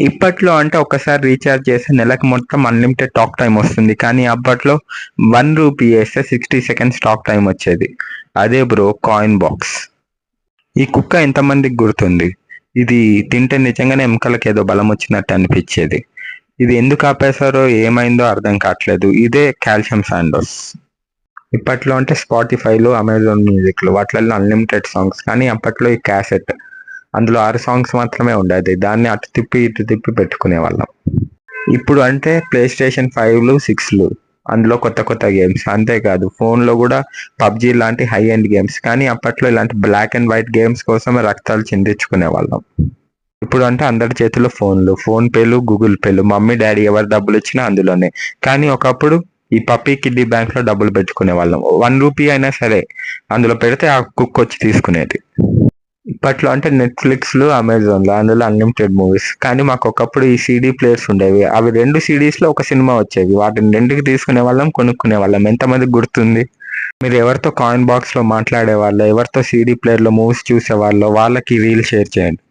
ఇప్పట్లో అంటే ఒక్కసారి రీఛార్జ్ చేస్తే నెలకు మొత్తం అన్లిమిటెడ్ టాక్ టైం వస్తుంది. కానీ అప్పట్లో 1 రూపీ ఏస్తే 60 సెకండ్స్ టాక్ టైం వచ్చేది. అదే బ్రో కాయిన్ బాక్స్. ఈ కుక్క ఎంతమందికి గుర్తుంది? ఇది తింటే నిజంగానే ఎముకలకి ఏదో బలం వచ్చినట్టు అనిపించేది. ఇది ఎందుకు ఆపేశారో ఏమైందో అర్థం కావట్లేదు. ఇదే కాల్షియం శాండోస్. ఇప్పట్లో అంటే స్పాటిఫైలో, అమెజాన్ మ్యూజిక్లో వాటిల్లో అన్లిమిటెడ్ సాంగ్స్. కానీ అప్పట్లో ఈ క్యాసెట్, అందులో 6 సాంగ్స్ మాత్రమే ఉండేది. దాన్ని అటు తిప్పి ఇటు తిప్పి పెట్టుకునే వాళ్ళం. ఇప్పుడు అంటే ప్లే స్టేషన్ 5లు 6లు, అందులో కొత్త కొత్త గేమ్స్. అంతేకాదు ఫోన్లో కూడా పబ్జీ లాంటి హై ఎండ్ గేమ్స్. కానీ అప్పట్లో ఇలాంటి బ్లాక్ అండ్ వైట్ గేమ్స్ కోసమే రక్తాలు చిందించుకునే వాళ్ళం. ఇప్పుడు అంటే అందరి చేతిలో ఫోన్లు, ఫోన్ పేలు, గూగుల్ పేలు, మమ్మీ డాడీ ఎవరు డబ్బులు ఇచ్చినా అందులోనే. కానీ ఒకప్పుడు ఈ పప్పీ కిడ్డీ బ్యాంక్ లో డబ్బులు పెట్టుకునే వాళ్ళం. 1 రూపీ అయినా సరే అందులో పెడితే ఆ కుక్ వచ్చి తీసుకునేది. ఇప్పట్లో అంటే నెట్ఫ్లిక్స్లు, అమెజాన్లు, అందులో అన్లిమిటెడ్ మూవీస్. కానీ మాకు ఒకప్పుడు ఈ సీడీ ప్లేయర్స్ ఉండేవి. అవి 2 CDs లో ఒక సినిమా వచ్చేవి. వాటిని 2కి తీసుకునే వాళ్ళం, కొనుక్కునే వాళ్ళం. ఎంతమందికి గుర్తుంది? మీరు ఎవరితో కాయిన్ బాక్స్ లో మాట్లాడే వాళ్ళు, ఎవరితో సీడీ ప్లేయర్ లో మూవీస్ చూసే వాళ్ళు, వాళ్ళకి రీల్ షేర్ చేయండి.